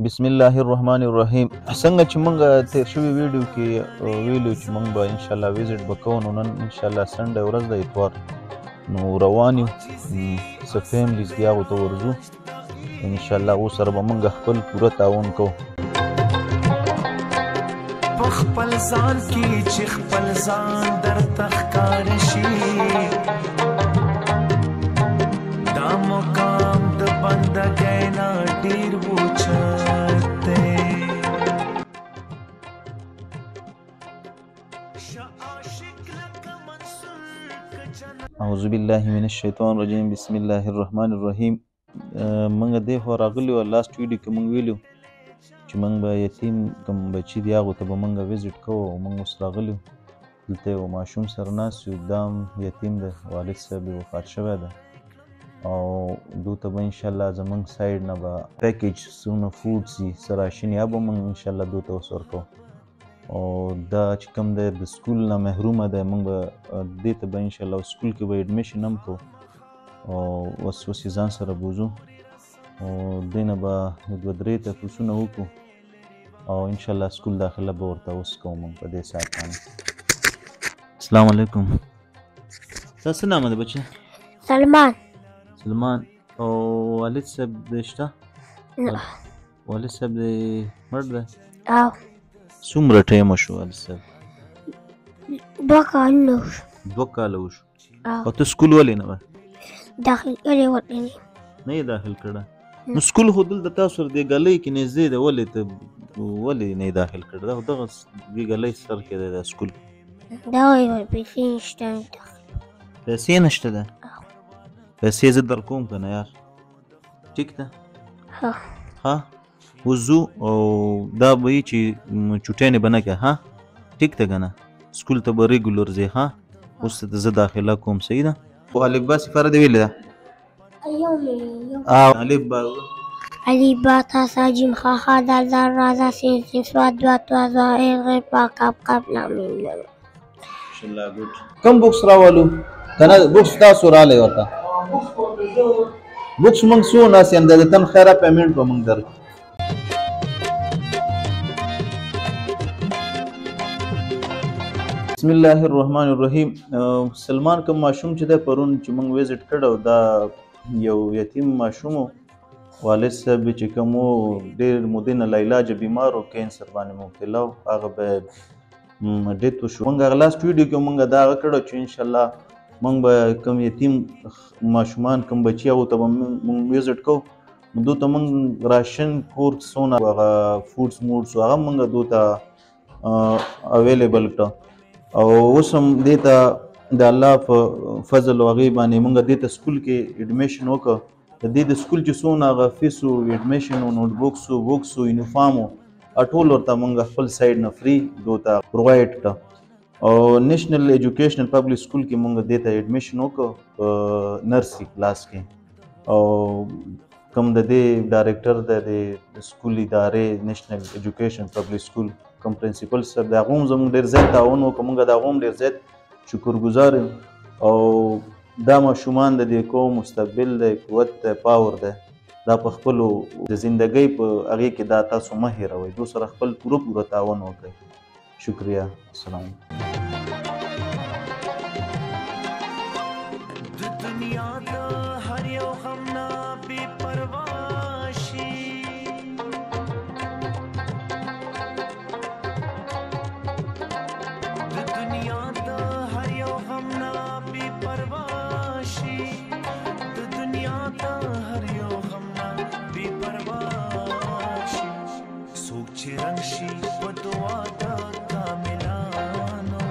بسم الله الرحمن الرحیم. څنګه چې مونږ تیر شوي ویډیو کې ویلو چې مونږ به انشاءالله ویزټ به کوو، نو نن انشاءالله سنډه ورځ ده، اتوار، نو روان یو څه فیملیز دي هغو ته ورځو انشاءالله. اوس سره به مونږ خپل پوره تعاون کوو. په خپل ځان کې چې خپل ځان درته ښکاره شي، دا مقام د بندګۍ نه ډېر اوچت دی. اعوذ بالله من الشیطان الرجیم. بسم الله الرحمن الرحیم. مونږ دې خوا راغلي وو، لاست ویډیو کې مونږ ویلو چې مونږ به یتیم کوم بچي دي هغو ته به مونږ ویزټ کوو. مونږ اوس راغلي وو، دلته یو ماشوم سره ناست یو، دا هم یتیم دی، والد صاحب یې وفات شوی دی، او دو ته به انشاءالله زمونږ سایډ نه به پیکیج څونه فوډس دي څه راشن یا به مونږ انشاءالله دو ته اوس ورکوو. او دا چې کوم دی د سکول نه محرومه دی، مونږ به دې ته به انشاءالله سکول کې به ایډمیشن هم کوو، او اوس یې ځان سره بوځو، او دې نه به دوه درې تپوسونه وکړو، او انشاءالله سکول داخله به ورته اوس کوو مونږ په دې ساعت باندې. السلام علیکم. ستا څه نامه ده بچه؟ سلمان. سلمان. او والد صاحب دې شته؟ نه. والد صاحب دې مړ دی؟ او څومره ټایمه شو والد صاحب؟ 2 کالونه وشو. 2 کاله وشو. او ته سکول ولې نه وه داخل کړی ورته نه یې داخل کړه؟ نو سکول خو دلته تاسو سره دې ګلۍ کې نږدې ده، ولې ته ولې نه یې داخل کړه؟ دا خو دغه دې ګلۍ سر کې دی دا سکول. دا وایي پیسې نشته. پیسې نشته ده؟ پیسې زه در کوم که نه یار، ټیک ده؟ ها اوس ځو، او دا به وي چې چوټیانې به نه کوې، ها ټیک ده که نه؟ سکول ته به ریګولر ځې، ها اوس ته زه داخله کوم، صحیح ده؟ خو الف با صفاره دې ویلې ده؟ الف با الف با تا سا جیم خا خا دال دال را زا سین سین سواد دوا توا زا ای غی پا کاب کاب لامین. ماشاءالله ګډ. کوم بوکس راوالو کنه؟ بوکس تاسو رالی ورته؟ بوکس موږ څو ناست یم، د تن خیره پیمنټ به موږ درکړو. بسم الله الرحمن الرحیم. سلمان کوم ماشوم چې دی پرون چې موږ ویزټ کړی، دا یو یتیم ماشوم و، والد صاحب چې کوم و ډېر مودې نه لاعلاجه بیمار و، کینسر باندې مبتلا و، هغه به ډیت وشو. موږ هغه لاست ویډیو کې موږ دا هغه کړی چې انشاءالله موږ به کوم یتیم ماشومان کوم بچي هغو ته به موږ ویزټ کوو، نو دو ته موږ راشن کور څونه هغه فوډس موډس هغه موږ دو ته اویلیبل کړه، او اوس هم دې ته د الله په فضل او هغې باندې موږ دې ته سکول کې ایډمیشن وکړه. د دې د سکول چې څونه هغه فیس و، ایډمیشن و، نوټ بکس و، بکس و، یونیفارم و، ټول ورته موږ خپل سایډ نه فری دو ته پرووایډ کړه. او نیشنل ایجوکیشنل پبلک سکول کې موږ دې ته ایډمیشن وکړه په نرسي کلاس کې، او کوم د دې ډایرکټر د سکول ادارې نیشنل ایجوکیشن پبلک سکول کوم پرنسپل صاحب د هغو هم زموږ ډېر زیات تعاون وکړه، موږ د هغو هم ډېر زیات شکرګزار یو. او دا ماشومان د دې قوم مستقبل دی، قوت دی، پاور دی، دا په خپلو د زندګۍ په هغې کې دا تاسو مه هېروئ، دو سره خپل پوره تعاون وکړئ. شکریه. السلام. د دنیا د هر یو غم نه بې پروا شي، د دنیا د هر یو غم نه بې پروا شي، د دنیا د هر یو غم نه بې پروا شي. څوک چې رنګ شي په دعا د کاملانو،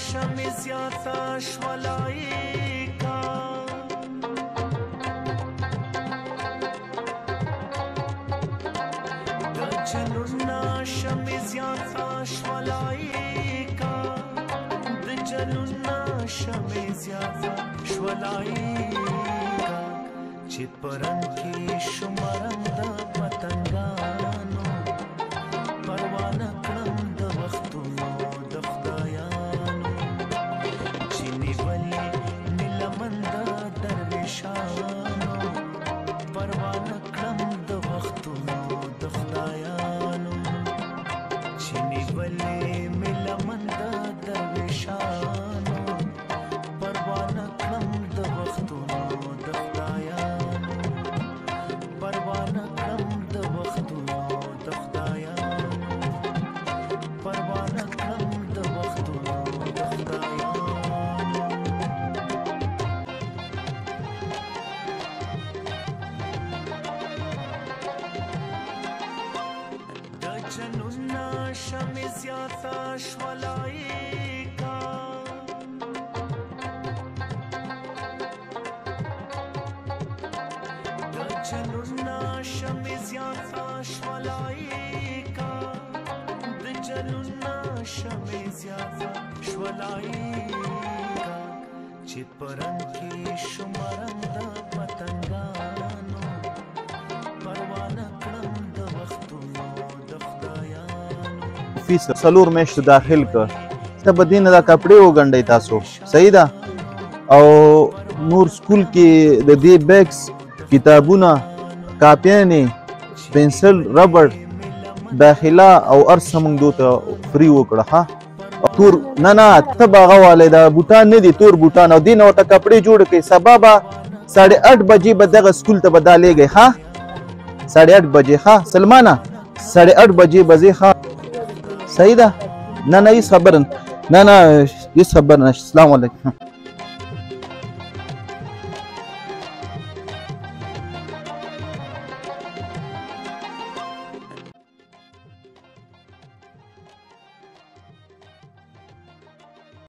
شمع زیاته شولایکا د جنونه شمع زیاته شولایکا د جنونه شمع زیاته شولایکا چې پرنګ کې شمارم د پتنګانو پروانه کړم د وختونو د خدایانو چې نیولې نیلمن د درویشانو پروانه کړم د وختونو د خدایانو چې نیولې نیلمن د درویشانو پروانه کړم د وختونو د خدایانو پروانه کړم د وختونو د خدایانو پروانه کړم د وختونو د خدایانو د جنونه شمع زیاته شولایکا د جنونه شمع زیاته شولایکا د جنونه شمع زیاته شولایکا چې پرنګ کې شمارم د پتنګانو پروانه کړم د وختونو د خدایانو فیس سلور میاشتو داخل کړ ته به دې نه دا کپړې وګنډئ تاسو صحیح ده او نور سکول کې د دې بیګس کتابونه کاپیانې پنسل ربړ داخله او ارس موږ دوته فری وکړه ها تور نه نه ته به هغه والی دا بوټان نه دي تور بوټان او دې نه ورته کپړې جوړ کړئ سبا به 8:30 بجې به دغه سکول ته به دا لیږئ ها 8:30 بجې ها سلمانه 8:30 بجې به ځې ها صحیح ده نه نه هیڅ خبر نه نه هیڅ خبر نشته السلام علیکم